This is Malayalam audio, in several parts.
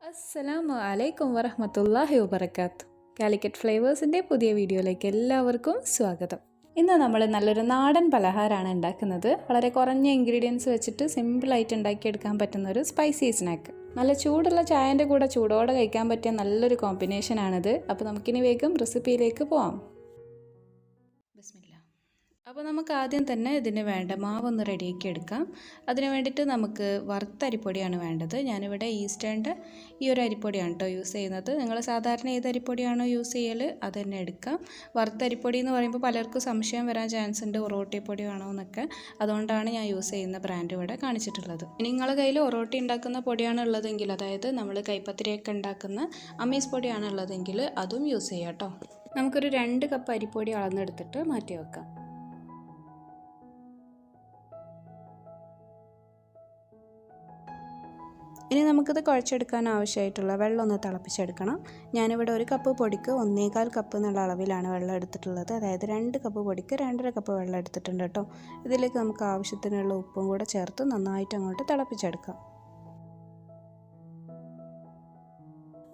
അസ്സലാമു അലൈക്കും വറഹ്മത്തുള്ളാഹി വബറകാത്ത്. കാലിക്കറ്റ് ഫ്ലേവേഴ്സിൻ്റെ പുതിയ വീഡിയോയിലേക്ക് എല്ലാവർക്കും സ്വാഗതം. ഇന്ന് നമ്മൾ നല്ലൊരു നാടൻ പലഹാരമാണ് ഉണ്ടാക്കുന്നത്. വളരെ കുറഞ്ഞ ഇൻഗ്രീഡിയൻസ് വെച്ചിട്ട് സിമ്പിളായിട്ട് ഉണ്ടാക്കിയെടുക്കാൻ പറ്റുന്ന ഒരു സ്പൈസി സ്നാക്ക്. നല്ല ചൂടുള്ള ചായൻ്റെ കൂടെ ചൂടോടെ കഴിക്കാൻ പറ്റിയ നല്ലൊരു കോമ്പിനേഷനാണിത്. അപ്പോൾ നമുക്കിനി വേഗം റെസിപ്പിയിലേക്ക് പോവാം. ബിസ്മില്ലാ. അപ്പോൾ നമുക്ക് ആദ്യം തന്നെ ഇതിന് വേണ്ട മാവൊന്ന് റെഡിയാക്കി എടുക്കാം. അതിന് വേണ്ടിയിട്ട് നമുക്ക് വറുത്ത അരിപ്പൊടിയാണ് വേണ്ടത്. ഞാനിവിടെ ഈസ്റ്റേണിൻ്റെ ഈ ഒരു അരിപ്പൊടിയാണ് കേട്ടോ യൂസ് ചെയ്യുന്നത്. നിങ്ങൾ സാധാരണ ഏത് അരിപ്പൊടിയാണോ യൂസ് ചെയ്യൽ അത് തന്നെ എടുക്കാം. വറുത്ത അരിപ്പൊടി എന്ന് പറയുമ്പോൾ പലർക്കും സംശയം വരാൻ ചാൻസ് ഉണ്ട്, ഒറോട്ടിപ്പൊടി ആണോ എന്നൊക്കെ. അതുകൊണ്ടാണ് ഞാൻ യൂസ് ചെയ്യുന്ന ബ്രാൻഡ് ഇവിടെ കാണിച്ചിട്ടുള്ളത്. ഇനി നിങ്ങളുടെ കയ്യിൽ ഒറോട്ടി ഉണ്ടാക്കുന്ന പൊടിയാണ് ഉള്ളതെങ്കിൽ, അതായത് നമ്മൾ കൈപ്പത്തിരിയൊക്കെ ഉണ്ടാക്കുന്ന അമ്മീസ് പൊടിയാണ് ഉള്ളതെങ്കിൽ അതും യൂസ് ചെയ്യാം കേട്ടോ. നമുക്കൊരു 2 കപ്പ് അരിപ്പൊടി അളന്നെടുത്തിട്ട് മാറ്റി വെക്കാം. ഇനി നമുക്കിത് കുഴച്ചെടുക്കാൻ ആവശ്യമായിട്ടുള്ള വെള്ളം ഒന്ന് തിളപ്പിച്ചെടുക്കണം. ഞാനിവിടെ 1 കപ്പ് പൊടിക്ക് 1.25 കപ്പ് എന്നുള്ള അളവിലാണ് വെള്ളം എടുത്തിട്ടുള്ളത്. അതായത് 2 കപ്പ് പൊടിക്ക് 2.5 കപ്പ് വെള്ളം എടുത്തിട്ടുണ്ട് കേട്ടോ. ഇതിലേക്ക് നമുക്ക് ആവശ്യത്തിനുള്ള ഉപ്പും കൂടെ ചേർത്ത് നന്നായിട്ട് അങ്ങോട്ട് തിളപ്പിച്ചെടുക്കാം.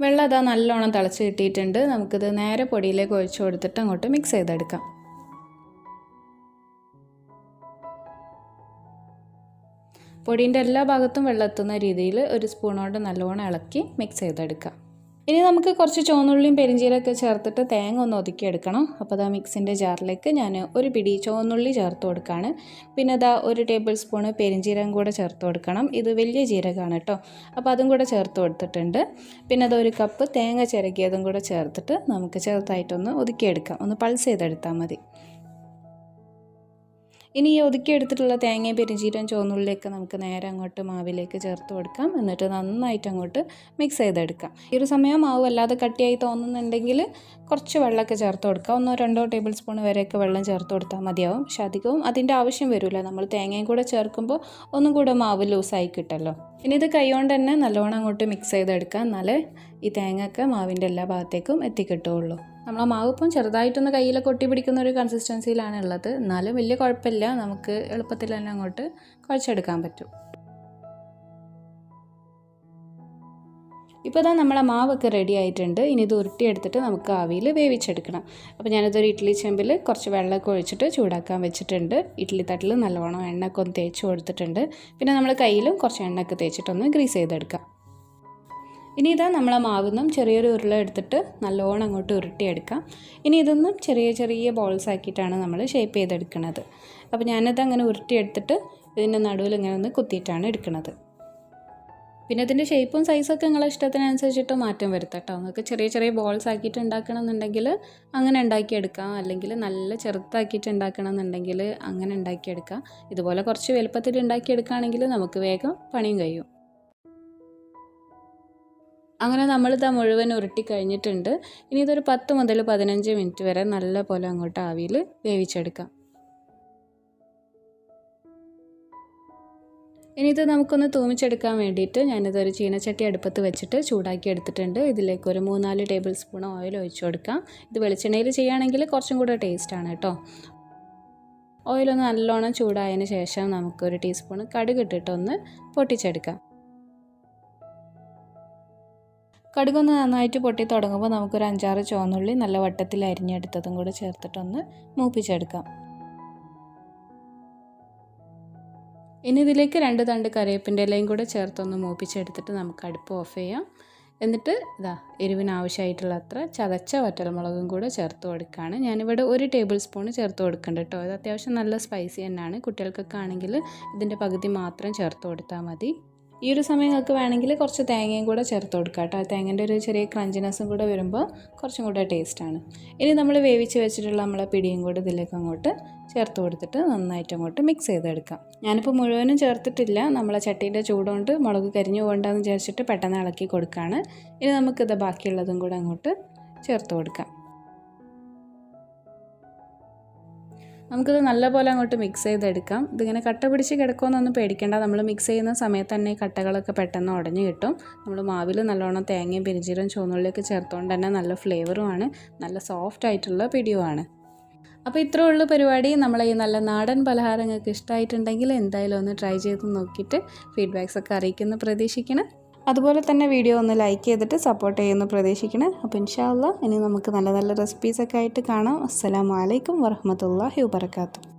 വെള്ളം അതാ നല്ലോണം തിളച്ച് കിട്ടിയിട്ടുണ്ട്. നമുക്കിത് നേരെ പൊടിയിലേക്ക് ഒഴിച്ചു കൊടുത്തിട്ട് അങ്ങോട്ട് മിക്സ് ചെയ്തെടുക്കാം. പൊടിൻ്റെ എല്ലാ ഭാഗത്തും വെള്ളം എത്തുന്ന രീതിയിൽ ഒരു സ്പൂൺ കൊണ്ട് നല്ലോണം ഇളക്കി മിക്സ് ചെയ്തെടുക്കാം. ഇനി നമുക്ക് കുറച്ച് ചുവന്നുള്ളിയും പെരിഞ്ചീരമൊക്കെ ചേർത്തിട്ട് തേങ്ങ ഒന്ന് ഒതുക്കിയെടുക്കണം. അപ്പോൾ അതാ മിക്സിൻ്റെ ജാറിലേക്ക് ഞാൻ ഒരു പിടി ചുവന്നുള്ളി ചേർത്ത് കൊടുക്കുകയാണ്. പിന്നെ അതാ 1 ടേബിൾ സ്പൂണ് പെരിഞ്ചീരകം കൂടെ ചേർത്ത് കൊടുക്കണം. ഇത് വലിയ ജീരകമാണ് കേട്ടോ. അപ്പോൾ അതും കൂടെ ചേർത്ത് കൊടുത്തിട്ടുണ്ട്. പിന്നെ അത് 1 കപ്പ് തേങ്ങ ചിരകിയതും കൂടെ ചേർത്തിട്ട് നമുക്ക് ചെറുതായിട്ടൊന്ന് ഒതുക്കിയെടുക്കാം. ഒന്ന് പൾസ് ചെയ്തെടുത്താൽ മതി. ഇനി ഈ ഒതുക്കിയെടുത്തിട്ടുള്ള തേങ്ങയും പെരിഞ്ചീരവും ചുവന്നുള്ളിയൊക്കെ നമുക്ക് നേരെ അങ്ങോട്ട് മാവിലേക്ക് ചേർത്ത് കൊടുക്കാം. എന്നിട്ട് നന്നായിട്ട് അങ്ങോട്ട് മിക്സ് ചെയ്തെടുക്കാം. ഈ ഒരു സമയം മാവ് വല്ലാതെ കട്ടിയായി തോന്നുന്നുണ്ടെങ്കിൽ കുറച്ച് വെള്ളമൊക്കെ ചേർത്ത് കൊടുക്കാം. 1-2 ടേബിൾ സ്പൂൺ വരെയൊക്കെ വെള്ളം ചേർത്ത് കൊടുത്താൽ മതിയാവും. പക്ഷെ അധികവും അതിൻ്റെ ആവശ്യം വരില്ല. നമ്മൾ തേങ്ങയും കൂടെ ചേർക്കുമ്പോൾ ഒന്നും കൂടെ മാവ് ലൂസായി കിട്ടല്ലോ. ഇനി ഇത് കൈകൊണ്ട് തന്നെ നല്ലോണം അങ്ങോട്ട് മിക്സ് ചെയ്തെടുക്കാം. എന്നാലേ ഈ തേങ്ങയൊക്കെ മാവിൻ്റെ എല്ലാ ഭാഗത്തേക്കും എത്തിക്കിട്ടുള്ളൂ. നമ്മളെ മാവ് ഇപ്പം ചെറുതായിട്ടൊന്ന് കയ്യിലൊക്കെ ഒട്ടി പിടിക്കുന്ന ഒരു കൺസിസ്റ്റൻസിയിലാണ് ഉള്ളത്. എന്നാലും വലിയ കുഴപ്പമില്ല, നമുക്ക് എളുപ്പത്തിൽ തന്നെ അങ്ങോട്ട് കുഴച്ചെടുക്കാൻ പറ്റും. ഇപ്പോൾ തന്നെ നമ്മളെ മാവൊക്കെ റെഡി ആയിട്ടുണ്ട്. ഇനി ഇത് ഉരുട്ടിയെടുത്തിട്ട് നമുക്ക് ആവിയിൽ വേവിച്ചെടുക്കണം. അപ്പോൾ ഞാനിതൊരു ഇഡ്ഡലി ചെമ്പിൽ കുറച്ച് വെള്ളമൊക്കെ ഒഴിച്ചിട്ട് ചൂടാക്കാൻ വെച്ചിട്ടുണ്ട്. ഇഡ്ഡലി തട്ടിൽ നല്ലോണം എണ്ണയൊക്കെ ഒന്ന് തേച്ച് കൊടുത്തിട്ടുണ്ട്. പിന്നെ നമ്മൾ കയ്യിലും കുറച്ച് എണ്ണയൊക്കെ തേച്ചിട്ടൊന്ന് ഗ്രീസ് ചെയ്തെടുക്കാം. ഇനി ഇതാ നമ്മളെ മാവിന്നും ചെറിയൊരു ഉരുള എടുത്തിട്ട് നല്ലോണം അങ്ങോട്ട് ഉരുട്ടിയെടുക്കാം. ഇനി ഇതൊന്നും ചെറിയ ചെറിയ ബോൾസ് ആക്കിയിട്ടാണ് നമ്മൾ ഷേപ്പ് ചെയ്തെടുക്കുന്നത്. അപ്പോൾ ഞാനത് അങ്ങനെ ഉരുട്ടിയെടുത്തിട്ട് ഇതിൻ്റെ നടുവിൽ ഇങ്ങനെ ഒന്ന് കുത്തിയിട്ടാണ് എടുക്കുന്നത്. പിന്നെ ഇതിൻ്റെ ഷേപ്പും സൈസൊക്കെ നിങ്ങളെ ഇഷ്ടത്തിനനുസരിച്ചിട്ട് മാറ്റം വരുത്താം കേട്ടോ. നിങ്ങൾക്ക് ചെറിയ ചെറിയ ബോൾസ് ആക്കിയിട്ട് ഉണ്ടാക്കണം എന്നുണ്ടെങ്കിൽ അങ്ങനെ ഉണ്ടാക്കിയെടുക്കാം. അല്ലെങ്കിൽ നല്ല ചെറുതാക്കിയിട്ട് ഉണ്ടാക്കണം എന്നുണ്ടെങ്കിൽ അങ്ങനെ ഉണ്ടാക്കിയെടുക്കാം. ഇതുപോലെ കുറച്ച് വലുപ്പത്തിൽ ഉണ്ടാക്കിയെടുക്കുകയാണെങ്കിൽ നമുക്ക് വേഗം പണിയും കഴിയും. അങ്ങനെ നമ്മളിത് മുഴുവൻ ഉരുട്ടി കഴിഞ്ഞിട്ടുണ്ട്. ഇനി ഇതൊരു 10 മുതൽ 15 മിനിറ്റ് വരെ നല്ല പോലെ അങ്ങോട്ട് ആവിയിൽ വേവിച്ചെടുക്കാം. ഇനി ഇത് നമുക്കൊന്ന് തൂമിച്ചെടുക്കാൻ വേണ്ടിയിട്ട് ഞാനിതൊരു ചീനച്ചട്ടി അടുപ്പത്ത് വെച്ചിട്ട് ചൂടാക്കി എടുത്തിട്ടുണ്ട്. ഇതിലേക്ക് ഒരു 3-4 ടേബിൾ സ്പൂൺ ഓയിൽ ഒഴിച്ചു കൊടുക്കാം. ഇത് വെളിച്ചെണ്ണയിൽ ചെയ്യുകയാണെങ്കിൽ കുറച്ചും കൂടെ ടേസ്റ്റാണ് കേട്ടോ. ഓയിലൊന്ന് നല്ലോണം ചൂടായതിന് ശേഷം നമുക്കൊരു ടീസ്പൂൺ കടുക് ഇട്ടിട്ടൊന്ന് പൊട്ടിച്ചെടുക്കാം. കടുകൊന്ന് നന്നായിട്ട് പൊട്ടി തുടങ്ങുമ്പോൾ നമുക്കൊരു 5-6 ചുവന്നുള്ളി നല്ല വട്ടത്തിൽ അരിഞ്ഞെടുത്തതും കൂടെ ചേർത്തിട്ടൊന്ന് മൂപ്പിച്ചെടുക്കാം. ഇനി ഇതിലേക്ക് 2 തണ്ട് കറിവേപ്പിൻ്റെ ഇലയും കൂടെ ചേർത്തൊന്ന് മൂപ്പിച്ചെടുത്തിട്ട് നമുക്ക് അടുപ്പ് ഓഫ് ചെയ്യാം. എന്നിട്ട് ഇതാ എരിവിന് ആവശ്യമായിട്ടുള്ള അത്ര ചതച്ച വറ്റൽമുളകും കൂടെ ചേർത്ത് കൊടുക്കുകയാണ്. ഞാനിവിടെ 1 ടേബിൾ സ്പൂൺ ചേർത്ത് കൊടുക്കുന്നുണ്ട് കേട്ടോ. ഇത് അത്യാവശ്യം നല്ല സ്പൈസി തന്നെയാണ്. കുട്ടികൾക്കൊക്കെ ആണെങ്കിൽ ഇതിൻ്റെ പകുതി മാത്രം ചേർത്ത് കൊടുത്താൽ മതി. ഈ ഒരു സമയം നിങ്ങൾക്ക് വേണമെങ്കിൽ കുറച്ച് തേങ്ങയും കൂടെ ചേർത്ത് കൊടുക്കാം കേട്ടോ. തേങ്ങേൻ്റെ ഒരു ചെറിയ ക്രഞ്ചിനെസ്സും കൂടെ വരുമ്പോൾ കുറച്ചും കൂടെ ടേസ്റ്റാണ്. ഇനി നമ്മൾ വേവിച്ച് വെച്ചിട്ടുള്ള നമ്മളെ പിടിയും കൂടെ ഇതിലേക്ക് അങ്ങോട്ട് ചേർത്ത് കൊടുത്തിട്ട് നന്നായിട്ട് അങ്ങോട്ട് മിക്സ് ചെയ്തെടുക്കാം. ഞാനിപ്പോൾ മുഴുവനും ചേർത്തിട്ടില്ല. നമ്മളെ ചട്ടീൻ്റെ ചൂടുകൊണ്ട് മുളക് കരിഞ്ഞു പോകണ്ടെന്ന് വിചാരിച്ചിട്ട് പെട്ടെന്ന് ഇളക്കി കൊടുക്കുകയാണ്. ഇനി നമുക്കിത് ബാക്കിയുള്ളതും കൂടെ അങ്ങോട്ട് ചേർത്ത് കൊടുക്കാം. നമുക്കിത് നല്ലപോലെ അങ്ങോട്ട് മിക്സ് ചെയ്തെടുക്കാം. ഇതിങ്ങനെ കട്ട പിടിച്ച് കിടക്കുമെന്നൊന്നും പേടിക്കേണ്ട. നമ്മൾ മിക്സ് ചെയ്യുന്ന സമയത്ത് തന്നെ കട്ടകളൊക്കെ പെട്ടെന്ന് ഉടഞ്ഞ് കിട്ടും. നമ്മൾ മാവിൽ നല്ലോണം തേങ്ങയും പെരിഞ്ചീരവും ചുവന്നുള്ളിയൊക്കെ ചേർത്തുകൊണ്ട് തന്നെ നല്ല ഫ്ലേവറുമാണ്, നല്ല സോഫ്റ്റ് ആയിട്ടുള്ള പിടിയുമാണ്. അപ്പോൾ ഇത്രയേ ഉള്ളൂ പരിപാടി. നമ്മളെ ഈ നല്ല നാടൻ പലഹാരം നിങ്ങൾക്ക് ഇഷ്ടമായിട്ടുണ്ടെങ്കിൽ എന്തായാലും ഒന്ന് ട്രൈ ചെയ്ത് നോക്കിയിട്ട് ഫീഡ്ബാക്സ് ഒക്കെ അറിയിക്കുന്ന പ്രതീക്ഷിക്കണം. അതുപോലെ തന്നെ വീഡിയോ ഒന്ന് ലൈക്ക് ചെയ്തിട്ട് സപ്പോർട്ട് ചെയ്യുമെന്ന് പ്രതീക്ഷിക്കണം. അപ്പോൾ ഇൻഷാ അല്ലാഹ് ഇനി നമുക്ക് നല്ല നല്ല റെസിപ്പീസൊക്കെ ആയിട്ട് കാണാം. അസ്സലാമു അലൈക്കും വറഹ്മത്തുള്ളാഹി വബറകാതുഹു.